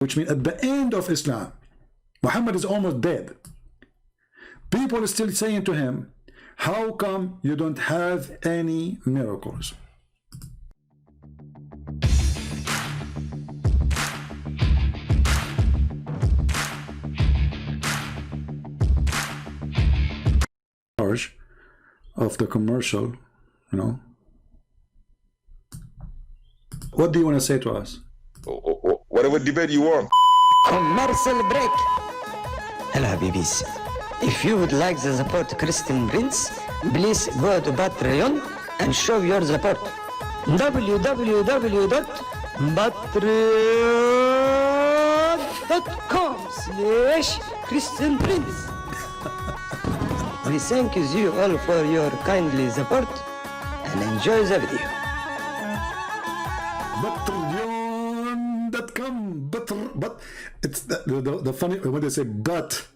which means at the end of Islam. Muhammad is almost dead. People are still saying to him, how come you don't have any miracles? Of the commercial, you know, what do you want to say to us? Whatever debate you want. Commercial break. Hello Habibis. If you would like to support Christian Prince, please go to Patreon and show your support. www.patreon.com/Christian Prince. We thank you all for your kindly support and enjoy the video. Patreon.com, but it's the funny when they say Patreon.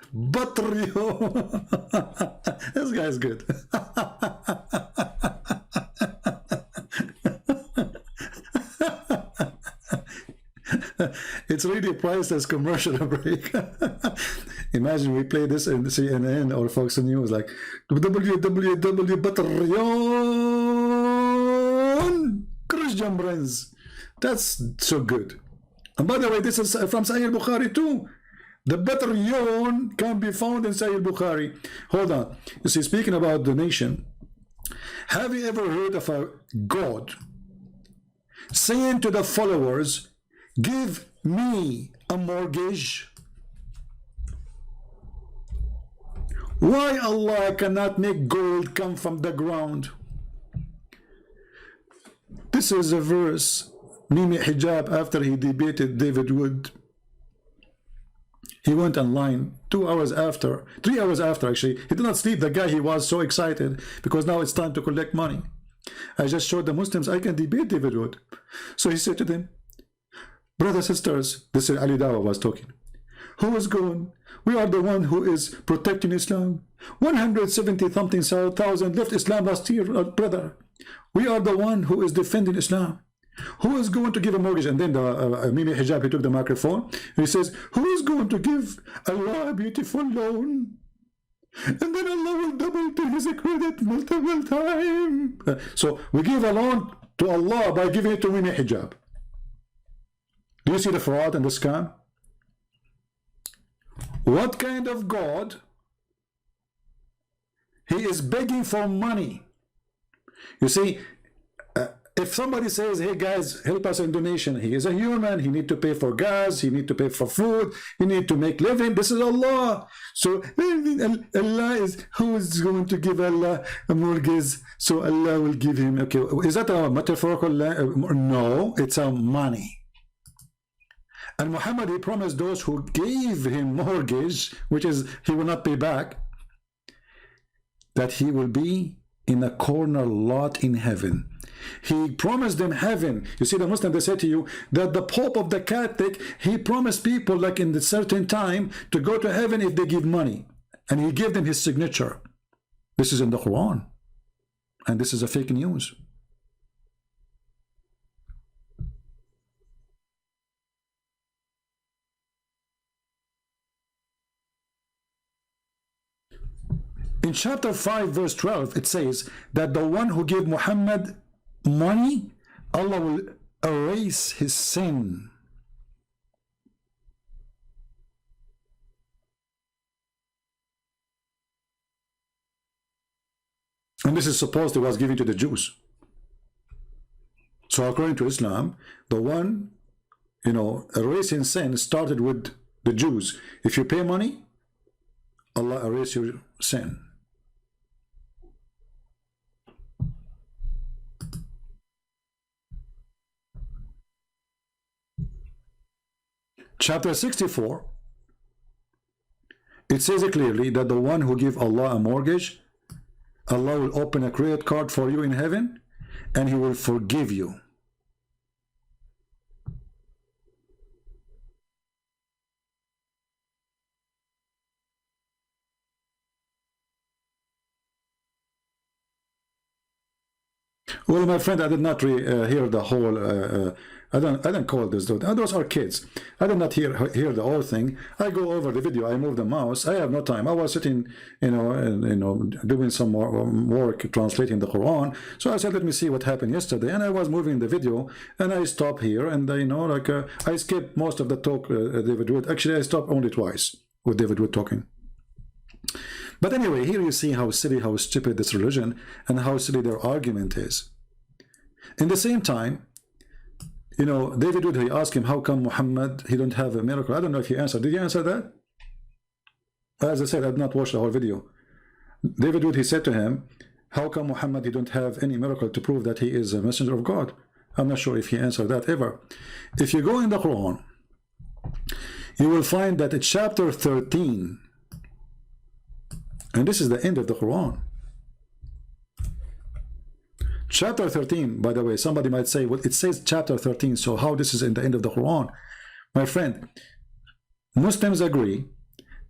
This guy's good. It's really priced as commercial break. Imagine we play this in CNN or Fox News, like www.Patreon Christian Prince. That's so good. And by the way, this is from Sahih Bukhari too. The Patreon can be found in Sahih Bukhari. Hold on. You see, speaking about donation, have you ever heard of a God saying to the followers, give me a mortgage? Why Allah cannot make gold come from the ground? This is a verse Mimi Hijab, after he debated David Wood, he went online 2 hours after, 3 hours after actually. He did not sleep, the guy. He was so excited because now it's time to collect money. I just showed the Muslims I can debate David Wood. So he said to them, brothers, sisters, this is Ali Dawa was talking, who is going? We are the one who is protecting Islam. 170-something thousand left Islam last year, brother. We are the one who is defending Islam. Who is going to give a mortgage? And then the Mimi Hijab, he took the microphone. He says, who is going to give Allah a beautiful loan? And then Allah will double to his credit multiple times. So we give a loan to Allah by giving it to Mimi Hijab. Do you see the fraud and the scam? What kind of God? He is begging for money. You see, if somebody says, hey guys, help us in donation, he is a human, he need to pay for gas, he need to pay for food, he need to make living. This is Allah. So Allah is, who is going to give Allah a mortgage? So Allah will give him, okay, is that a metaphorical? No, it's a money. And Muhammad, he promised those who gave him mortgage, which is he will not pay back, that he will be in a corner lot in heaven. He promised them heaven. You see, the Muslim, they say to you that the Pope of the Catholic, he promised people like in a certain time to go to heaven if they give money. And he gave them his signature. This is in the Quran. And this is a fake news. In chapter 5 verse 12 it says that the one who gave Muhammad money, Allah will erase his sin. And this is supposed it was given to the Jews. So according to Islam, the one, you know, erasing sin started with the Jews. If you pay money, Allah erase your sin. Chapter 64, it says clearly that the one who gives Allah a mortgage, Allah will open a credit card for you in heaven and he will forgive you. Well, my friend, I did not hear the whole I don't call this dude. Those are kids. I did not hear the whole thing. I go over the video. I move the mouse. I have no time. I was sitting, doing some more work translating the Quran. So I said, let me see what happened yesterday. And I was moving the video, and I stop here, and I skip most of the talk. David Wood. Actually, I stopped only twice with David Wood talking. But anyway, here you see how silly, how stupid this religion, and how silly their argument is. In the same time, David Wood, he asked him, how come Muhammad, he don't have a miracle? I don't know if he answered. Did he answer that? As I said, I did not watch the whole video. David Wood, he said to him, how come Muhammad, he don't have any miracle to prove that he is a messenger of God? I'm not sure if he answered that ever. If you go in the Quran, you will find that it's chapter 13, and this is the end of the Quran. Chapter 13, by the way, somebody might say, well, it says chapter 13, so how this is in the end of the Quran? My friend, Muslims agree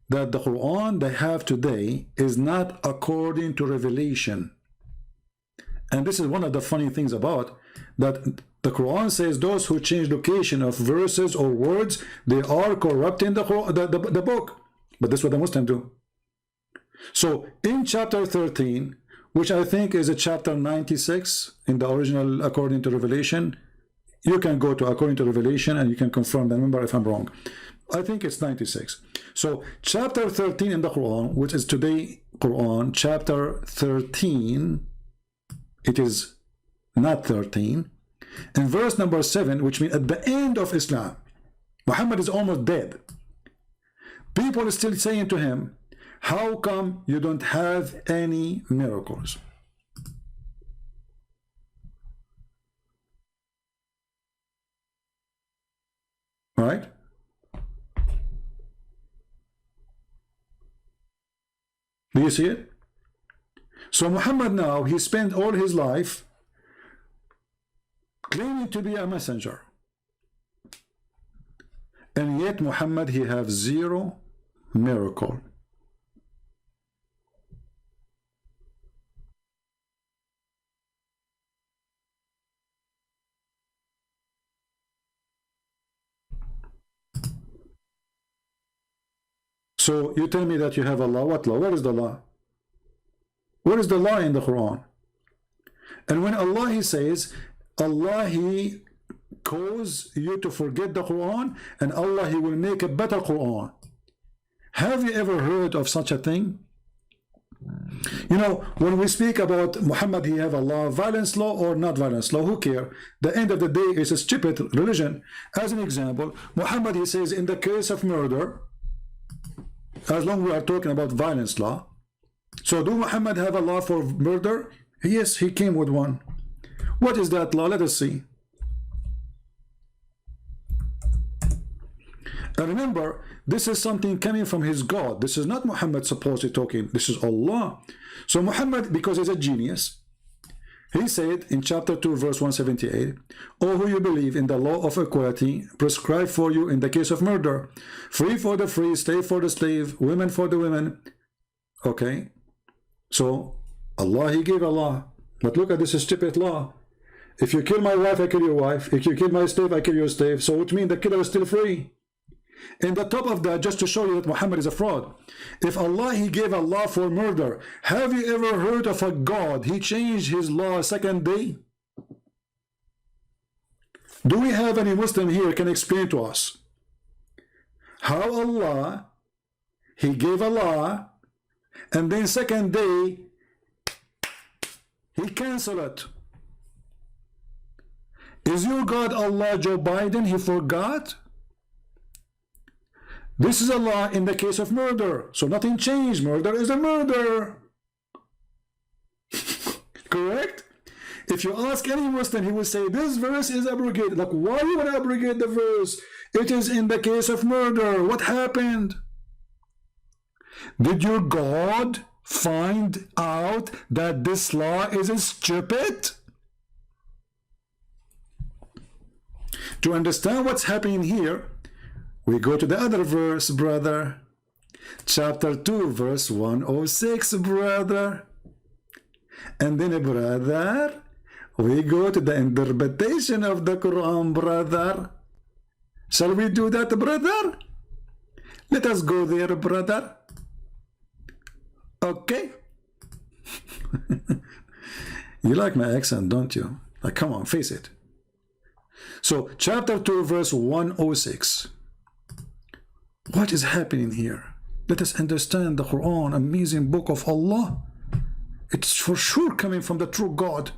that the Quran they have today is not according to revelation. And this is one of the funny things about that the Quran says those who change location of verses or words, they are corrupting the book. But this is what the Muslims do. So in chapter 13, which I think is a chapter 96 in the original according to Revelation. You can go to according to Revelation and you can confirm the number if I'm wrong. I think it's 96. So chapter 13 in the Quran, which is today Quran, chapter 13, it is not 13. In verse number 7, which means at the end of Islam, Muhammad is almost dead. People are still saying to him, how come you don't have any miracles? All right? Do you see it? So Muhammad now, he spent all his life claiming to be a messenger. And yet Muhammad, he has zero miracle. So you tell me that you have a law. What law? Where is the law? Where is the law in the Quran? And when Allah, he says, Allah, he cause you to forget the Quran, and Allah, he will make a better Quran. Have you ever heard of such a thing? When we speak about Muhammad, he have a law, violence law or not violence law, who care? The end of the day is a stupid religion. As an example, Muhammad, he says, in the case of murder, as long as we are talking about violence law. So do Muhammad have a law for murder? Yes, he came with one. What is that law? Let us see. And remember, this is something coming from his God. This is not Muhammad supposedly talking. This is Allah. So Muhammad, because he's a genius, he said in chapter 2, verse 178, O who you believe in the law of equality prescribed for you in the case of murder, free for the free, slave for the slave, women for the women. Okay, so Allah, he gave a law. But look at this stupid law. If you kill my wife, I kill your wife. If you kill my slave, I kill your slave. So which means the killer is still free. In the top of that, just to show you that Muhammad is a fraud, if Allah, he gave a law for murder, have you ever heard of a God, he changed his law second day? Do we have any Muslim here can explain to us how Allah, he gave a law, and then second day, he canceled it? Is your God Allah Joe Biden, he forgot? This is a law in the case of murder. So nothing changed. Murder is a murder. Correct? If you ask any Muslim, he will say, this verse is abrogated. Like, why you want to abrogate the verse? It is in the case of murder. What happened? Did your God find out that this law is stupid? To understand what's happening here, we go to the other verse, brother. Chapter 2, verse 106, brother. And then, brother, we go to the interpretation of the Quran, brother. Shall we do that, brother? Let us go there, brother. Okay. You like my accent, don't you? Like, come on, face it. So, chapter 2, verse 106. What is happening here? Let us understand the Quran, amazing book of Allah. It's for sure coming from the true God.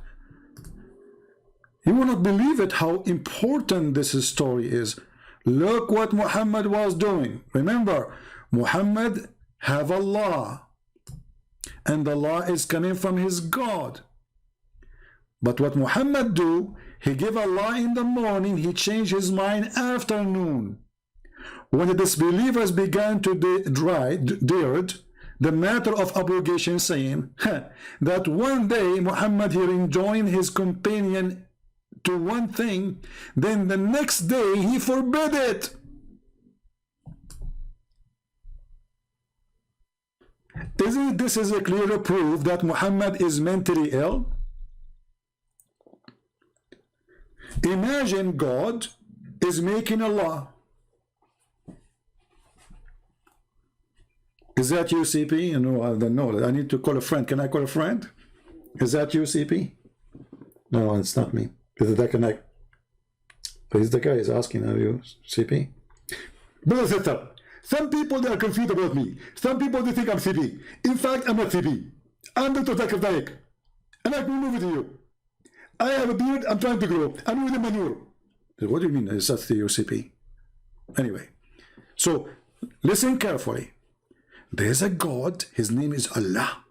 You will not believe it how important this story is. Look what Muhammad was doing. Remember, Muhammad have Allah, and Allah is coming from his God. But what Muhammad do, he give Allah in the morning, he changed his mind afternoon. When the disbelievers began to dared the matter of obligation, saying that one day Muhammad he enjoined his companion to one thing, then the next day he forbid it. Isn't this a clear proof that Muhammad is mentally ill? Imagine God is making a law. Is that you, CP? No, I don't know. I need to call a friend. Can I call a friend? Is that you, CP? No, it's not me. Is that connect? He's the guy is asking, are you CP? Brother, sister, some people they are confused about me. Some people they think I'm CP. In fact, I'm not CP. I'm Dr. Zakir Tayyik. And I can move it to you. I have a beard, I'm trying to grow. I'm with a manure. What do you mean? Is that the UCP? Anyway, so listen carefully. There's a God, his name is Allah.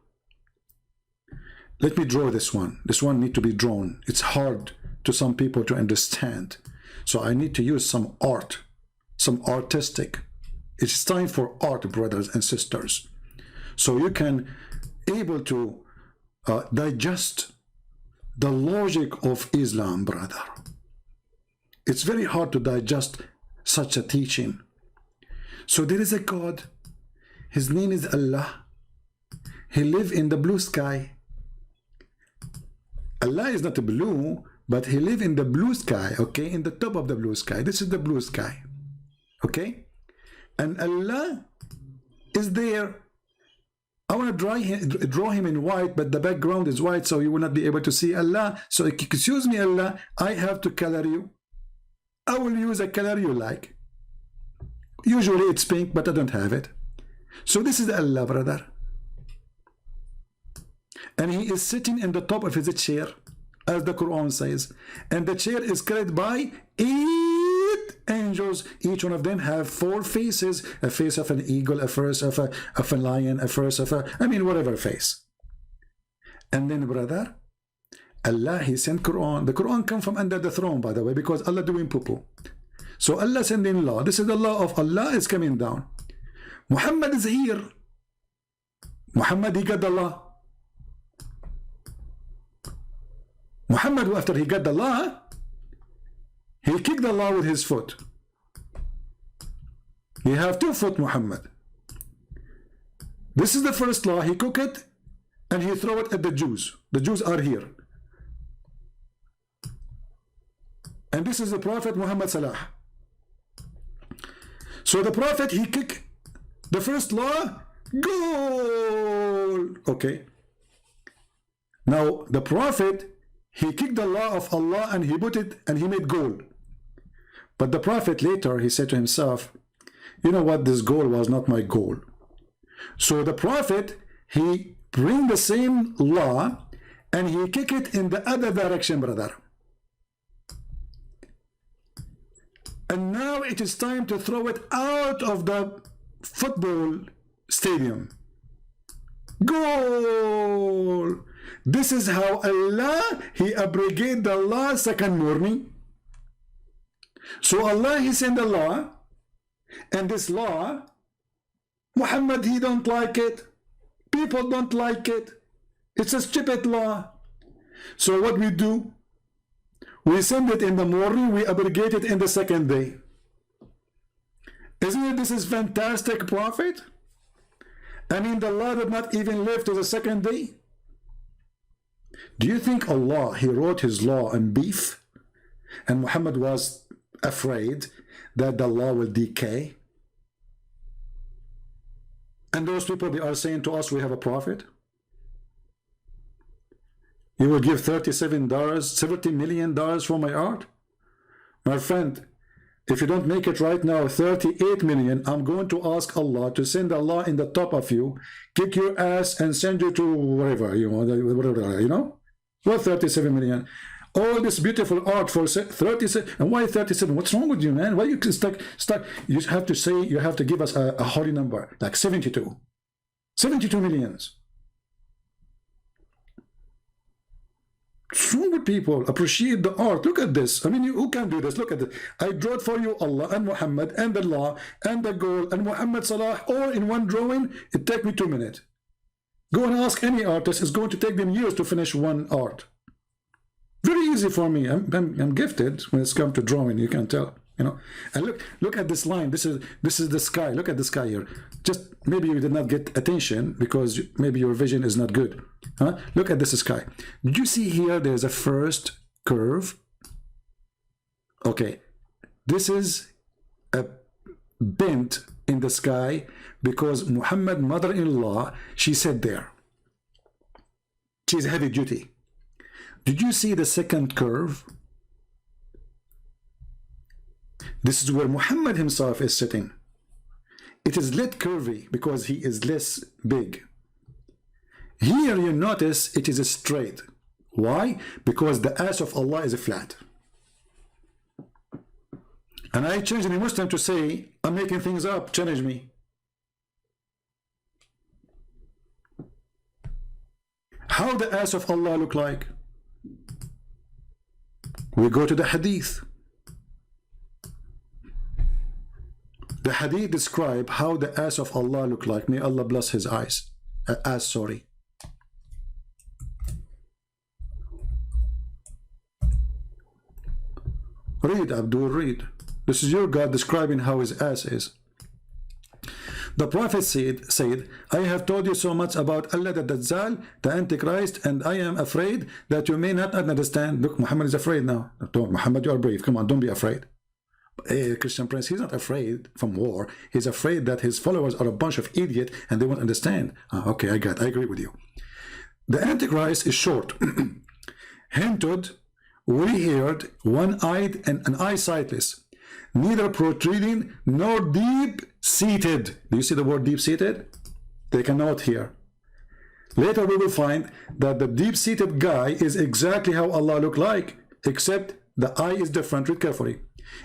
Let me draw this one. This one needs to be drawn. It's hard to some people to understand. So I need to use some art, some artistic. It's time for art, brothers and sisters. So you can able to digest the logic of Islam, brother. It's very hard to digest such a teaching. So there is a God. His name is Allah. He lives in the blue sky. Allah is not blue, but he lives in the blue sky, okay? In the top of the blue sky. This is the blue sky, okay? And Allah is there. I want to draw him in white, but the background is white, so you will not be able to see Allah. So excuse me, Allah, I have to color you. I will use a color you like. Usually it's pink, but I don't have it. So this is Allah, brother. And he is sitting in the top of his chair, as the Quran says. And the chair is carried by 8 angels. Each one of them have 4 faces. A face of an eagle, a face of a lion, a face of whatever face. And then, brother, Allah, he sent Quran. The Quran come from under the throne, by the way, because Allah doing poo-poo. So Allah sending law. This is the law of Allah is coming down. Muhammad is here. Muhammad, he got the law. Muhammad, after he got the law, he kicked the law with his foot. He have 2 foot, Muhammad. This is the first law. He cook it and he throw it at the Jews. The Jews are here. And this is the Prophet Muhammad Salah. So the Prophet, he kick the first law, goal. Okay. Now the Prophet, he kicked the law of Allah and he put it and he made goal. But the Prophet later, he said to himself, you know what, this goal was not my goal. So the Prophet, he bring the same law and he kick it in the other direction, brother. And now it is time to throw it out of the football stadium. Goal! This is how Allah, he abrogate the law second morning. So Allah, he sent the law, and this law, Muhammad, he don't like it. People don't like it. It's a stupid law. So what we do? We send it in the morning, we abrogate it in the second day. Isn't it this is fantastic, Prophet? I mean, the law did not even live to the second day. Do you think Allah, he wrote his law on beef, and Muhammad was afraid that the law will decay? And those people, they are saying to us, we have a prophet. You will give $70 million for my art? My friend, if you don't make it right now, 38 million, I'm going to ask Allah to send Allah in the top of you, kick your ass and send you to wherever, you know, whatever, you know? What 37 million? All this beautiful art for 37, and why 37? What's wrong with you, man? Why you stuck? You have to say, you have to give us a holy number, like 72. 72 millions. What's wrong with people? Appreciate the art. Look at this. I mean, who can do this? Look at it. I drew it for you, Allah and Muhammad and the law and the goal and Muhammad Salah, all in one drawing. It take me 2 minutes. Go and ask any artist. It's going to take them years to finish one art. Very easy for me. I'm gifted when it's come to drawing. You can tell, you know. And look at this line. This is the sky. Look at the sky here. Just maybe you did not get attention because maybe your vision is not good. Huh? Look at this sky. Did you see here? There's a first curve. Okay, this is a bend in the sky because Muhammad mother-in-law, she said there. She's heavy duty. Did you see the second curve? This is where Muhammad himself is sitting. It is lit curvy because he is less big. Here you notice it is straight. Why? Because the ass of Allah is flat. And I changed the Muslim to say, I'm making things up, challenge me. How the ass of Allah look like? We go to the hadith. The hadith describe how the ass of Allah look like. May Allah bless his eyes. Ass, sorry. Read, Abdul, read. This is your God describing how his ass is. The Prophet said, I have told you so much about Allah the Dajjal, the Antichrist, and I am afraid that you may not understand. Look, Muhammad is afraid now. Don't, Muhammad, you are brave. Come on, don't be afraid. Hey, Christian Prince, he's not afraid from war. He's afraid that his followers are a bunch of idiots and they won't understand. Okay, I agree with you. The Antichrist is short, hinted, woolly-haired, one-eyed, and an eye sightless. Neither protruding nor deep-seated. Do you see the word deep-seated? Take a note here. Later we will find that the deep-seated guy is exactly how Allah look like, except the eye is different. Read carefully.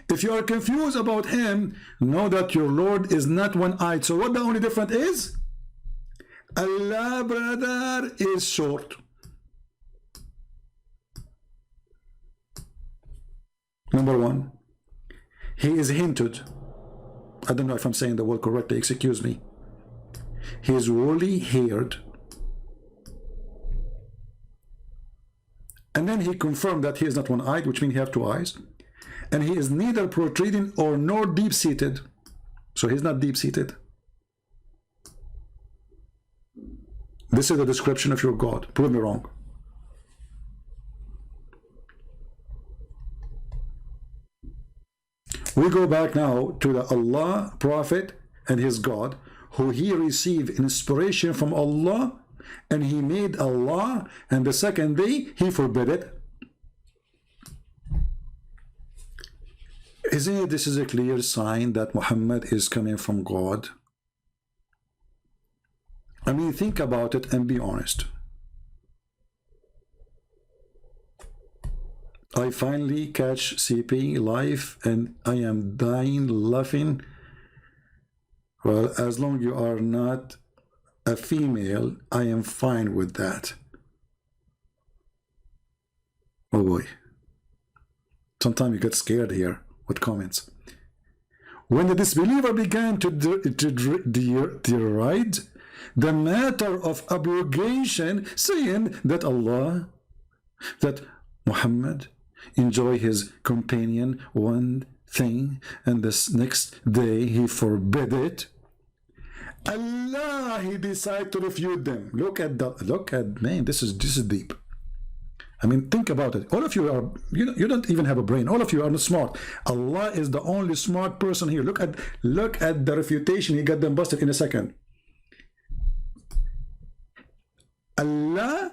If you are confused about him, know that your Lord is not one-eyed. So what the only difference is? Allah, brother, is short. Number one. He is hinted. I don't know if I'm saying the word correctly, excuse me. He is woolly haired. And then he confirmed that he is not one-eyed, which means he has 2 eyes. And he is neither protruding or nor deep-seated. So he's not deep-seated. This is the description of your God. Prove me wrong. We go back now to the Allah, Prophet, and his God, who he received inspiration from Allah, and he made Allah, and the second day he forbid it. Isn't it this is a clear sign that Muhammad is coming from God? I mean, think about it and be honest. I finally catch CP live and I am dying laughing. Well, as long as you are not a female, I am fine with that. Oh boy. Sometimes you get scared here with comments. When the disbeliever began to deride the matter of abrogation, saying that Allah, that Muhammad enjoy his companion one thing and this next day he forbid it, Allah, he decided to refute them. Look at man, this is deep. I mean, think about it. All of you are, you don't even have a brain. All of you are not smart. Allah is the only smart person here. Look at the refutation. He got them busted in a second. Allah,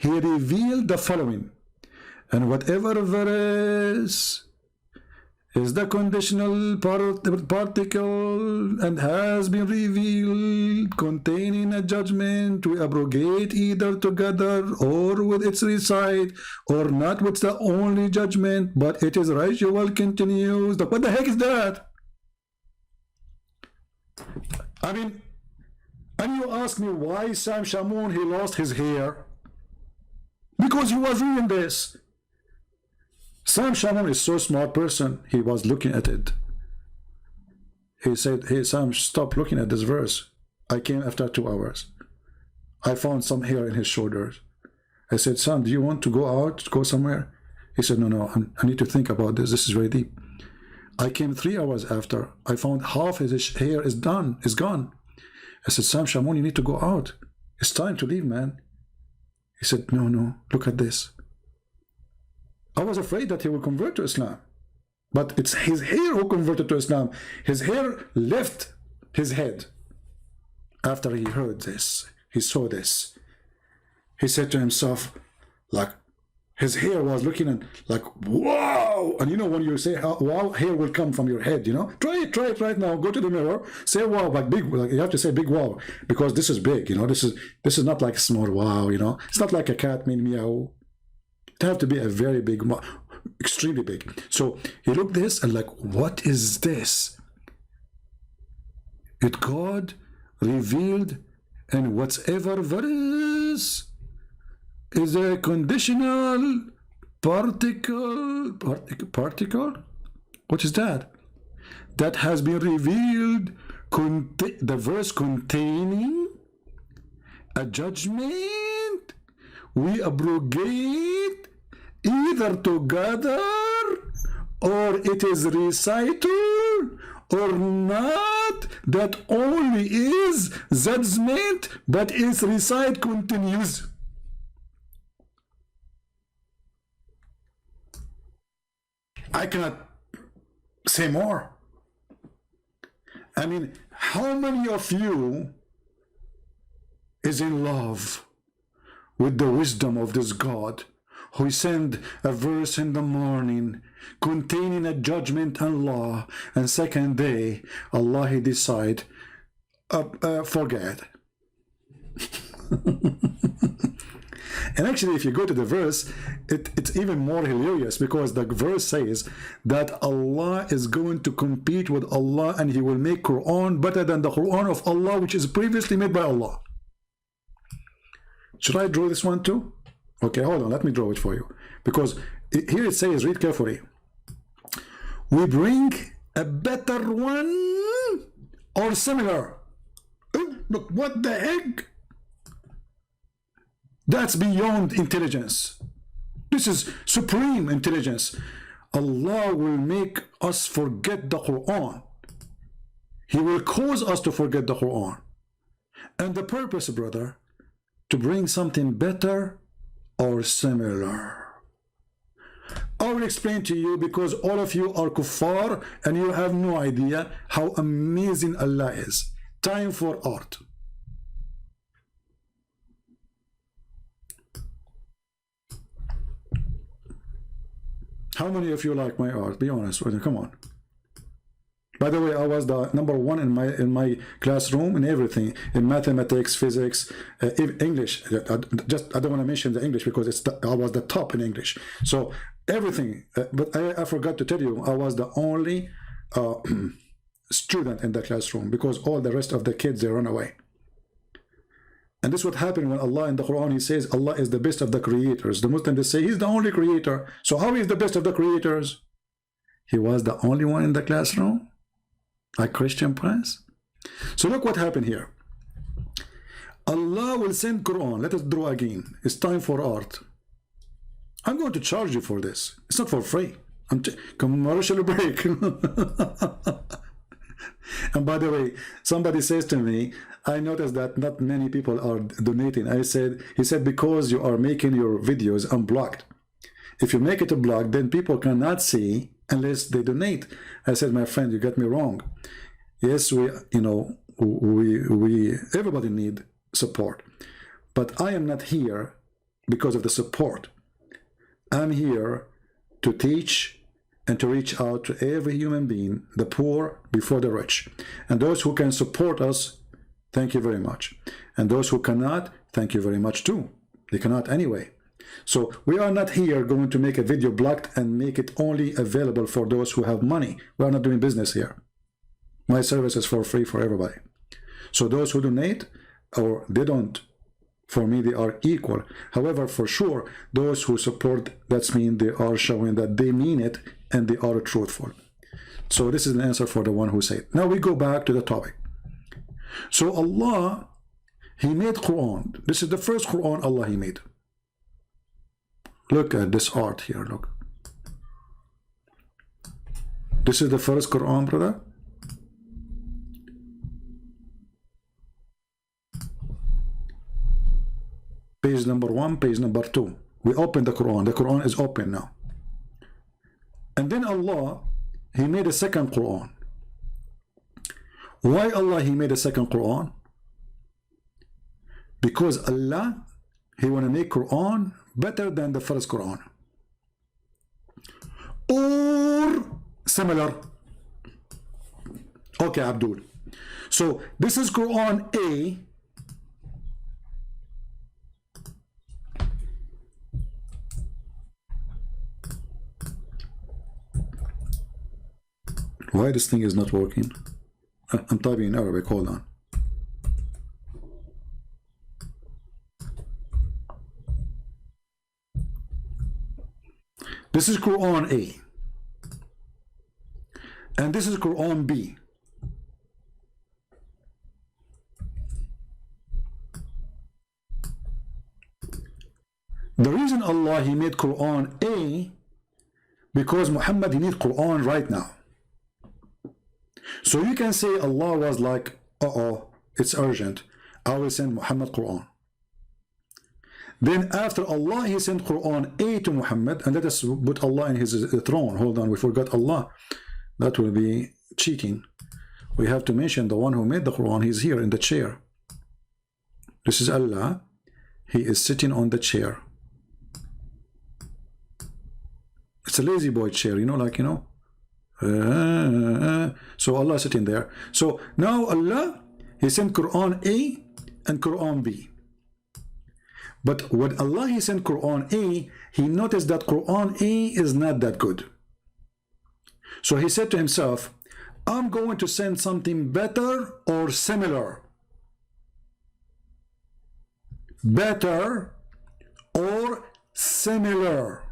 He revealed the following. And whatever verse is the conditional particle and has been revealed containing a judgment to abrogate either together or with its recite or not with the only judgment, but it is ritual continues. What the heck is that? I mean, and you ask me why Sam Shamoun, he lost his hair? Because he was reading this. Sam Shamoun is so smart person. He was looking at it. He said, hey Sam, stop looking at this verse. I came after 2 hours. I found some hair in his shoulders. I said, Sam, do you want to go out, go somewhere? He said, no, I need to think about this. This is very deep. I came 3 hours after. I found half his hair is gone. I said, Sam Shamoun, you need to go out. It's time to leave, man. He said, no, look at this. I was afraid that he will convert to Islam. But it's his hair who converted to Islam. His hair left his head. After he heard this, he saw this. He said to himself, like, his hair was looking at, like, wow! And you know when you say wow, hair will come from your head, you know? Try it right now. Go to the mirror, say wow, like big, like you have to say big wow, because this is big, you know? This is not like a small wow, you know? It's not like a cat mean meow. It have to be a very big, extremely big. So he looked this and like, what is this? It God revealed, and whatever verse is a conditional particle. What is that? That has been revealed, the verse containing a judgment we abrogate either together or it is recital or not, that only is judgment but its recite continues. I cannot say more. I mean, how many of you is in love with the wisdom of this God who send a verse in the morning containing a judgment and law, and second day Allah he decide forget. And actually, if you go to the verse, it's even more hilarious, because the verse says that Allah is going to compete with Allah and he will make Quran better than the Quran of Allah, which is previously made by Allah. Should I draw this one too? Okay, hold on, let me draw it for you. Because here it says, read carefully. We bring a better one or similar. Oh, look, what the heck? That's beyond intelligence. This is supreme intelligence. Allah will make us forget the Quran. He will cause us to forget the Quran. And the purpose, brother, to bring something better or similar. I will explain to you, because all of you are kuffar and you have no idea how amazing Allah is. Time for art. How many of you like my art? Be honest with me. Come on. By the way, I was the #1 in my classroom in everything, in mathematics, physics, English. I don't want to mention the English because I was the top in English. So everything. But I forgot to tell you, I was the only student in the classroom, because all the rest of the kids, they run away. And this is what happened when Allah in the Quran, he says Allah is the best of the creators. The Muslims, they say he's the only creator. So how is the best of the creators? He was the only one in the classroom, like Christian Prince. So look what happened here. Allah will send Quran. Let us draw again. It's time for art. I'm going to charge you for this. It's not for free. Commercial break. And by the way, somebody says to me, I noticed that not many people are donating. He said, because you are making your videos unblocked. If you make it a block, then people cannot see unless they donate. I said, my friend, you got me wrong. Yes, we everybody need support. But I am not here because of the support. I'm here to teach and to reach out to every human being, the poor before the rich. And those who can support us, thank you very much. And those who cannot, thank you very much too. They cannot anyway. So we are not here going to make a video blocked and make it only available for those who have money. We are not doing business here. My service is for free for everybody. So those who donate or they don't, for me, they are equal. However, for sure, those who support, that means they are showing that they mean it and they are truthful. So this is an answer for the one who said. Now we go back to the topic. So Allah, He made Quran. This is the first Quran Allah He made. Look at this art here, look. This is the first Quran, brother. Page number 1, page number 2. We open the Quran. The Quran is open now. And then Allah, He made a second Quran. Why Allah He made a second Quran? Because Allah, He want to make Quran better than the first Quran. Or similar. Okay, Abdul. So this is Quran A. Why this thing is not working? I'm typing in Arabic, hold on. This is Quran A. And this is Quran B. The reason Allah He made Quran A, because Muhammad He needs Quran right now. So you can say Allah was like, it's urgent, I will send Muhammad Quran. Then after Allah He sent Quran A to Muhammad, and let us put Allah in His throne. Hold on, we forgot Allah. That will be cheating. We have to mention the one who made the Quran. He's here in the chair. This is Allah. He is sitting on the chair. It's a lazy boy chair, so Allah is sitting there. So now Allah, He sent Quran A and Quran B. But when Allah He sent Quran A, He noticed that Quran A is not that good. So He said to Himself, I'm going to send something better or similar. Better or similar.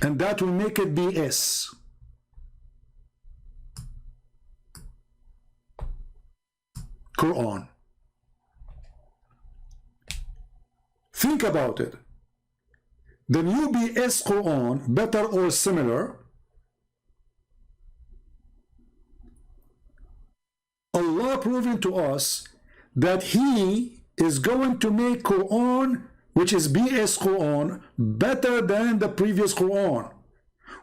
And that will make it BS. Quran. Think about it. The new BS Quran, better or similar, Allah proving to us that He is going to make Quran, which is BS Quran, better than the previous Quran.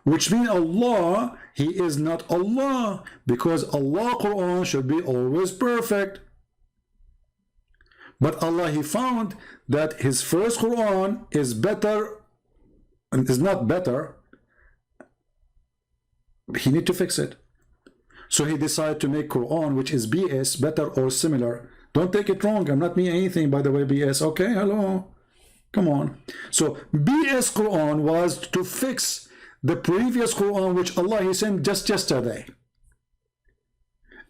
Which means Allah, He is not Allah, because Allah Quran should be always perfect. But Allah, He found that His first Quran is better, and is not better. He need to fix it. So He decided to make Quran, which is BS, better or similar. Don't take it wrong. I'm not meaning anything, by the way, BS. Okay, hello. Come on. So BS Quran was to fix the previous Quran, which Allah He sent just yesterday.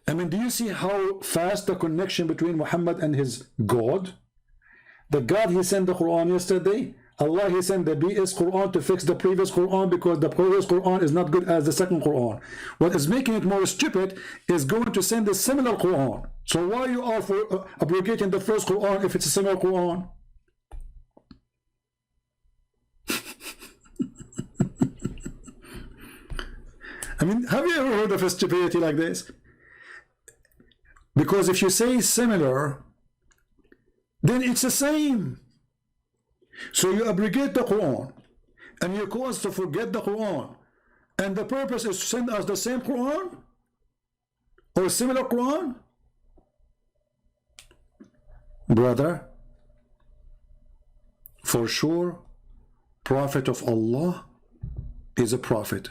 I mean, do you see how fast the connection between Muhammad and his God? The God He sent the Quran yesterday, Allah He sent the BS Quran to fix the previous Quran, because the previous Quran is not good as the second Quran. What is making it more stupid is going to send a similar Quran. So why you are for abrogating the first Quran if it's a similar Quran? I mean, have you ever heard of a stupidity like this? Because if you say similar, then it's the same. So you abrogate the Quran, and you cause to forget the Quran, and the purpose is to send us the same Quran or similar Quran? Brother, for sure, Prophet of Allah is a prophet.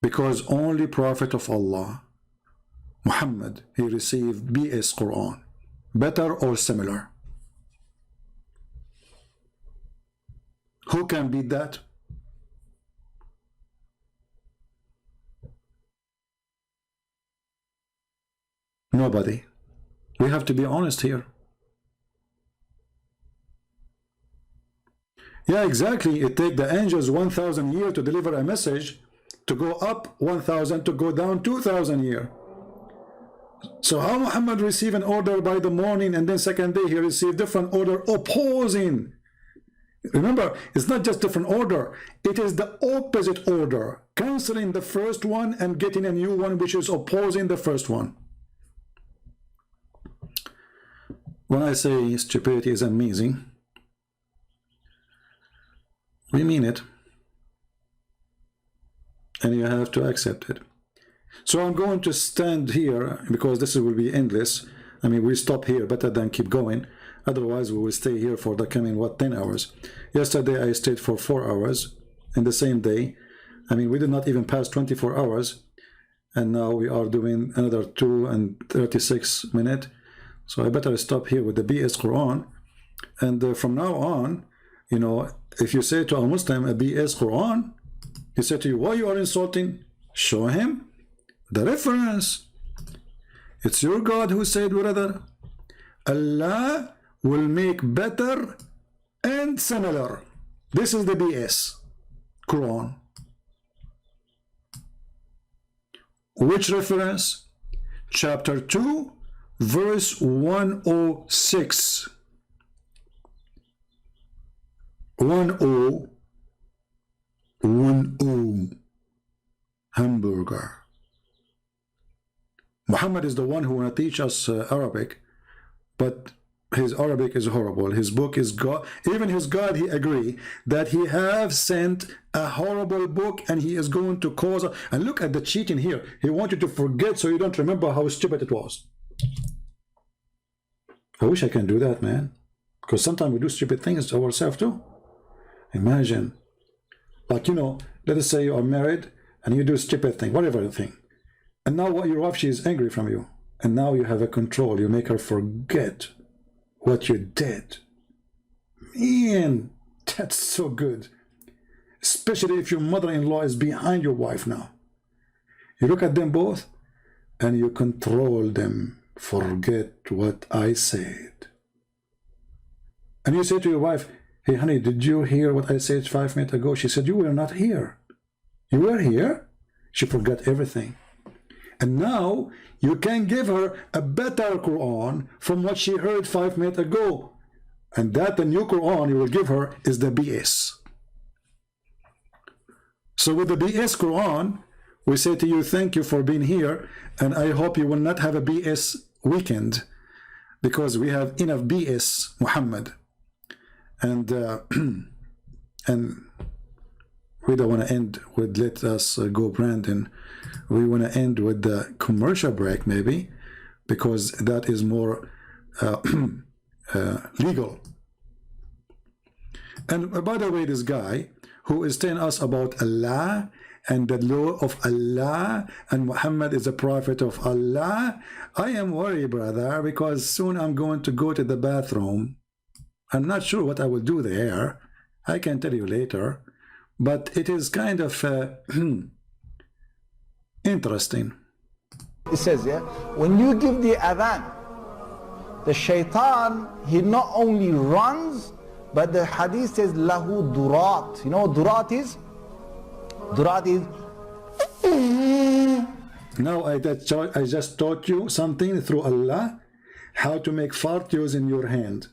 Because only Prophet of Allah, Muhammad, he received BS Quran, better or similar. Who can beat that? Nobody. We have to be honest here. Yeah, exactly. It takes the angels 1,000 years to deliver a message, to go up 1,000, to go down 2,000 years. So how Muhammad received an order by the morning, and then second day he received different order opposing? Remember, it's not just different order, it is the opposite order, canceling the first one and getting a new one which is opposing the first one. When I say stupidity is amazing, we mean it, and you have to accept it. So I'm going to stand here because this will be endless. I mean, we stop here, better than keep going. Otherwise, we will stay here for the coming, what, 10 hours. Yesterday, I stayed for 4 hours in the same day. I mean, we did not even pass 24 hours. And now we are doing another 2 and 36 minutes. So I better stop here with the BS Quran. And from now on, you know, if you say to a Muslim a BS Quran, he said to you, why you are insulting? Show him the reference. It's your God who said, brother, Allah will make better and similar. This is the BS Quran. Which reference? Chapter 2, verse 106. 10. Hamburger. Muhammad is the one who want to teach us Arabic, but his Arabic is horrible. His book is God. Even his God, he agree that he have sent a horrible book, and he is going to cause. And look at the cheating here. He wants you to forget so you don't remember how stupid it was. I wish I can do that, man, because sometimes we do stupid things to ourselves too. Imagine, like, you know, let us say you are married and you do stupid thing, whatever thing, and now what, your wife, she is angry from you, and now you have a control. You make her forget what you did. Man, that's so good. Especially if your mother-in-law is behind your wife now. You look at them both and you control them. Forget what I said. And you say to your wife, hey honey, did you hear what I said 5 minutes ago? She said, you were not here. You were here? She forgot everything. And now you can give her a better Quran from what she heard 5 minutes ago. And that the new Quran you will give her is the BS. So with the BS Quran, we say to you, thank you for being here. And I hope you will not have a BS weekend, because we have enough BS Muhammad. And and we don't want to end with let us go Brandon. We want to end with the commercial break maybe, because that is more legal. And by the way, this guy who is telling us about Allah and the law of Allah and Muhammad is a prophet of Allah, I am worried, brother, because soon I'm going to go to the bathroom. I'm not sure what I will do there. I can tell you later, but it is kind of interesting. It says, yeah, when you give the adhan, the shaitan, he not only runs, but the hadith says, lahu durat. You know what durat is? Durat is... Now I just taught you something through Allah, how to make fart using your hand.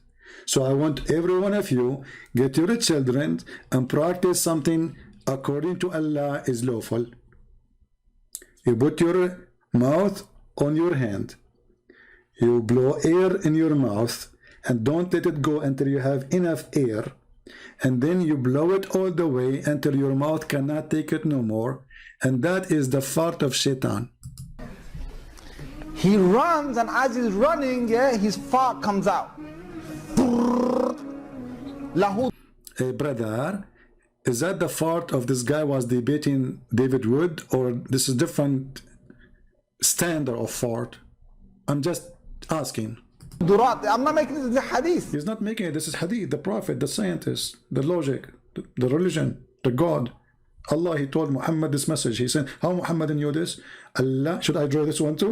So I want every one of you, get your children and practice something according to Allah is lawful. You put your mouth on your hand. You blow air in your mouth and don't let it go until you have enough air. And then you blow it all the way until your mouth cannot take it no more. And that is the fart of shaitan. He runs, and as he's running, yeah, his fart comes out. Lahu. Hey brother, is that the fart of this guy was debating David Wood, or this is different standard of fart? I'm just asking. Durat. I'm not making this a hadith. He's not making it. This is hadith, the prophet, the scientist, the logic, the religion, the God. Allah, he told Muhammad this message. He said, how Muhammad knew this? Allah, should I draw this one too?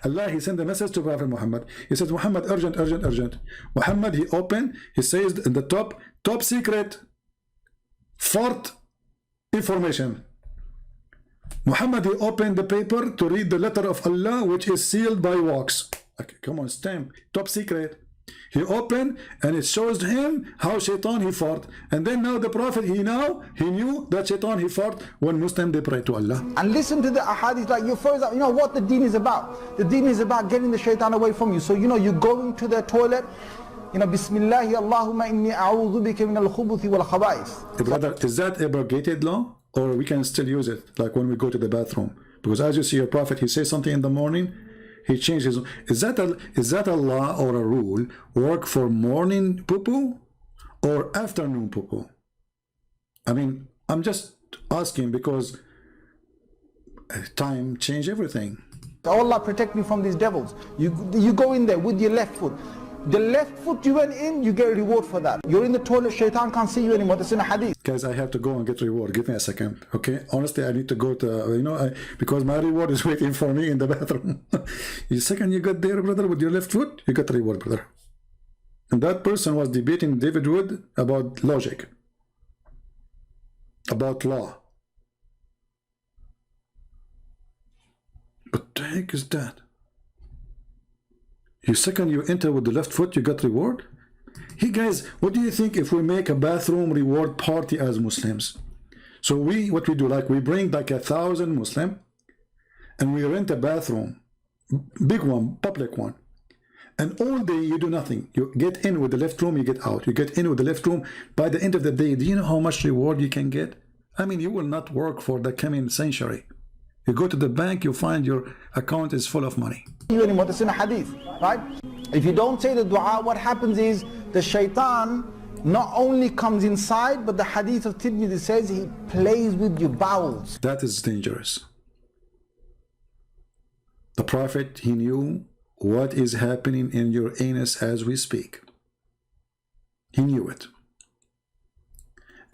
Allah, he sent the message to Prophet Muhammad. He said, Muhammad, urgent, urgent, urgent. Muhammad, he opened, he says in the top secret, fart information. Muhammad, he opened the paper to read the letter of Allah, which is sealed by wax. Okay, come on, stamp, top secret. He opened and it shows him how shaitan he fought. And then now the prophet, he knew that shaitan he fought when Muslim they pray to Allah. And listen to the ahadith, like you first, you know what the deen is about. The deen is about getting the shaitan away from you. So you know, you're going to the toilet, you know, Bismillahi Allahumma inni a'udhu bika min al-khubuthi wal khaba'is. Brother, is that abrogated law? Or we can still use it, like when we go to the bathroom? Because as you see your prophet, he says something in the morning, he changes. Is that a law or a rule work for morning poo-poo or afternoon poo-poo? I mean, I'm just asking because time change everything. Allah protect me from these devils. You go in there with your left foot. The left foot you went in, you get a reward for that. You're in the toilet, shaitan can't see you anymore. That's in a hadith. Guys, I have to go and get reward. Give me a second, okay? Honestly, I need to go to, because my reward is waiting for me in the bathroom. The second you got there, brother, with your left foot, you got reward, brother. And that person was debating David Wood about logic, about law. What the heck is that? You second you enter with the left foot, you got reward? Hey guys, what do you think if we make a bathroom reward party as Muslims? So what we do, like we bring like 1,000 Muslim and we rent a bathroom, big one, public one. And all day you do nothing. You get in with the left room, you get out. You get in with the left room. By the end of the day, do you know how much reward you can get? I mean, you will not work for the coming century. You go to the bank, you find your account is full of money. Anymore, that's in a hadith, right? If you don't say the dua, what happens is the shaitan not only comes inside, but the hadith of Tirmidhi says he plays with your bowels. That is dangerous. The Prophet, he knew what is happening in your anus as we speak. He knew it.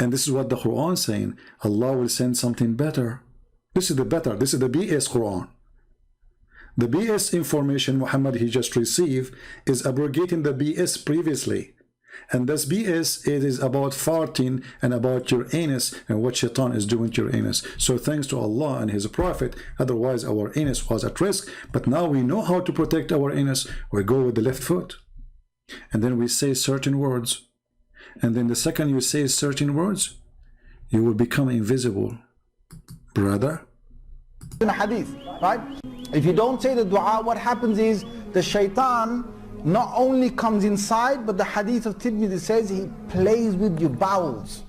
And this is what the Quran is saying. Allah will send something better. This is the better. This is the BS Quran. The BS information Muhammad he just received is abrogating the BS previously. And this BS, it is about farting and about your anus and what shaitan is doing to your anus. So thanks to Allah and his prophet, otherwise our anus was at risk. But now we know how to protect our anus. We go with the left foot. And then we say certain words. And then the second you say certain words, you will become invisible. Brother? In a hadith, right? If you don't say the dua, what happens is the shaitan not only comes inside, but the hadith of Tirmidhi says he plays with your bowels.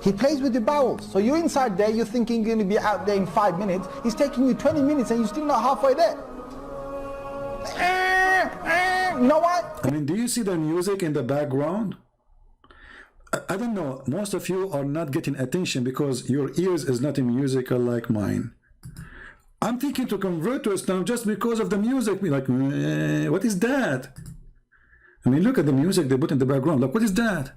He plays with your bowels. So you're inside there, you're thinking you're going to be out there in 5 minutes. He's taking you 20 minutes and you're still not halfway there. You know what? I mean, do you see the music in the background? I don't know, most of you are not getting attention because your ears is not musical like mine. I'm thinking to convert to Islam just because of the music. Like, what is that? I mean, look at the music they put in the background. Like, what is that?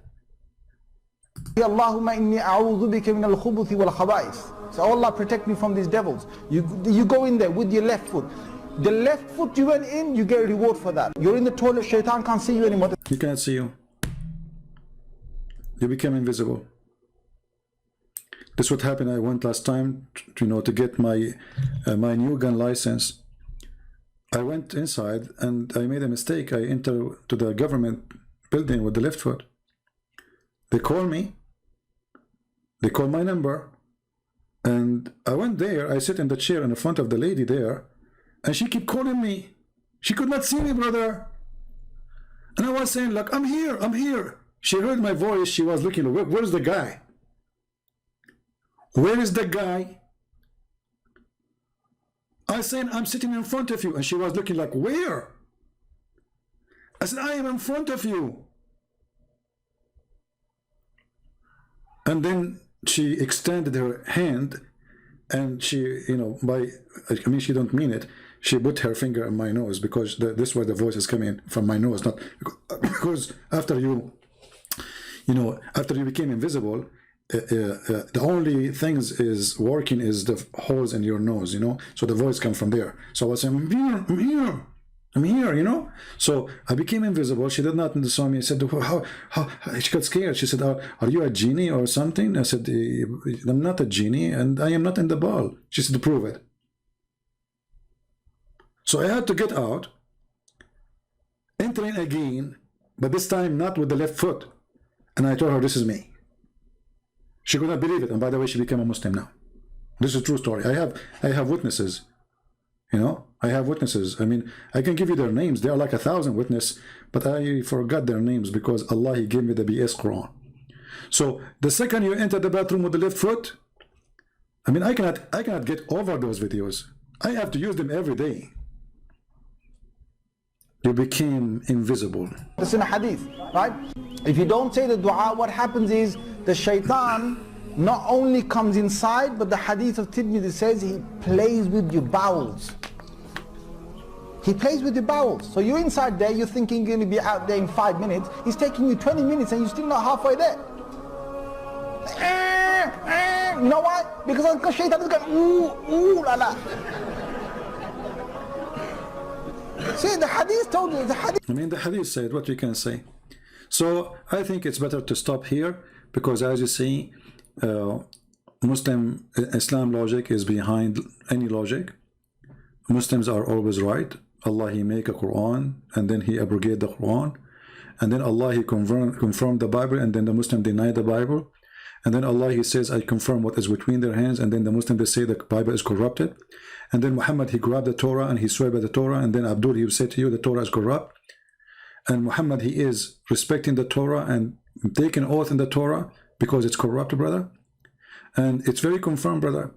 Allahumma inni a'udhu bika min al-khubuthi wal khaba'is. So Allah protect me from these devils. You go in there with your left foot. The left foot you went in, you get a reward for that. You're in the toilet, shaitan can't see you anymore. He can't see you. You become invisible. This what happened. I went last time to get my my new gun license. I went inside and I made a mistake. I entered to the government building with the left foot. They call me. They call my number. And I went there. I sit in the chair in front of the lady there. And she kept calling me. She could not see me, brother. And I was saying, like, I'm here, I'm here. She heard my voice. She was looking, where's the guy? Where is the guy? I said, I'm sitting in front of you. And she was looking like, where? I said, I am in front of you. And then she extended her hand and she, you know, I mean, she don't mean it. She put her finger on my nose because this is where the voice is coming from, my nose, not because after you know, after you became invisible, the only things is working is the holes in your nose, you know, so the voice comes from there. So I was saying, I'm here, I'm here, I'm here, you know. So I became invisible. She did not saw me. I said, how she got scared. She said, are you a genie or something? I said, I'm not a genie and I am not in the ball. She said, prove it. So I had to get out, entering again, but this time not with the left foot. And I told her, this is me. She could not believe it. And by the way, she became a Muslim now. This is a true story. I have witnesses. You know, I have witnesses. I mean, I can give you their names. They are like 1,000 witnesses, but I forgot their names because Allah, He gave me the BS Quran. So the second you enter the bathroom with the left foot, I mean, I cannot get over those videos. I have to use them every day. You became invisible. It's in a hadith, right? If you don't say the dua, what happens is the shaitan not only comes inside, but the hadith of Tirmidhi says he plays with your bowels. He plays with your bowels. So you're inside there, you're thinking you're going to be out there in 5 minutes. He's taking you 20 minutes and you're still not halfway there. You know why? Because the shaitan is going, ooh, la la. See, the hadith told you, the hadith. I mean, the hadith said what you can say. So I think it's better to stop here because, as you see, Islam logic is behind any logic. Muslims are always right. Allah, He make a Quran and then He abrogate the Quran, and then Allah, He confirm the Bible, and then the Muslim deny the Bible, and then Allah, He says, I confirm what is between their hands, and then the Muslim, they say the Bible is corrupted, and then Muhammad, he grabbed the Torah and he swear by the Torah, and then Abdul, he will say to you the Torah is corrupt, and Muhammad, he is respecting the Torah and taking oath in the Torah because it's corrupt, brother. And it's very confirmed, brother,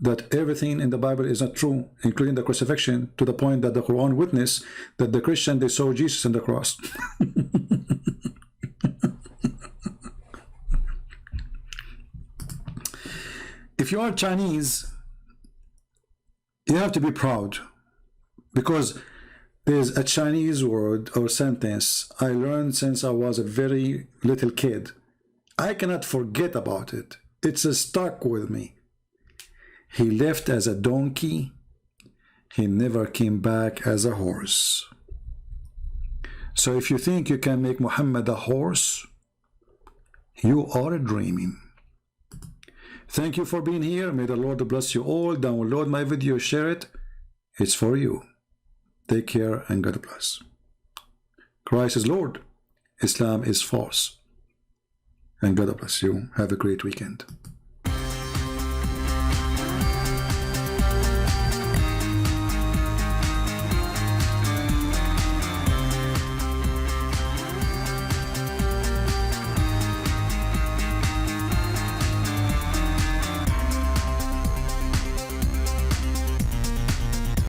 that everything in the Bible is not true, including the crucifixion, to the point that the Quran witness that the Christian, they saw Jesus on the cross. If you are Chinese, you have to be proud, because there's a Chinese word or sentence I learned since I was a very little kid. I cannot forget about it. It's stuck with me. He left as a donkey. He never came back as a horse. So if you think you can make Muhammad a horse, you are dreaming. Thank you for being here. May the Lord bless you all. Download my video, share it. It's for you. Take care and God bless. Christ is Lord. Islam is false. And God bless you. Have a great weekend.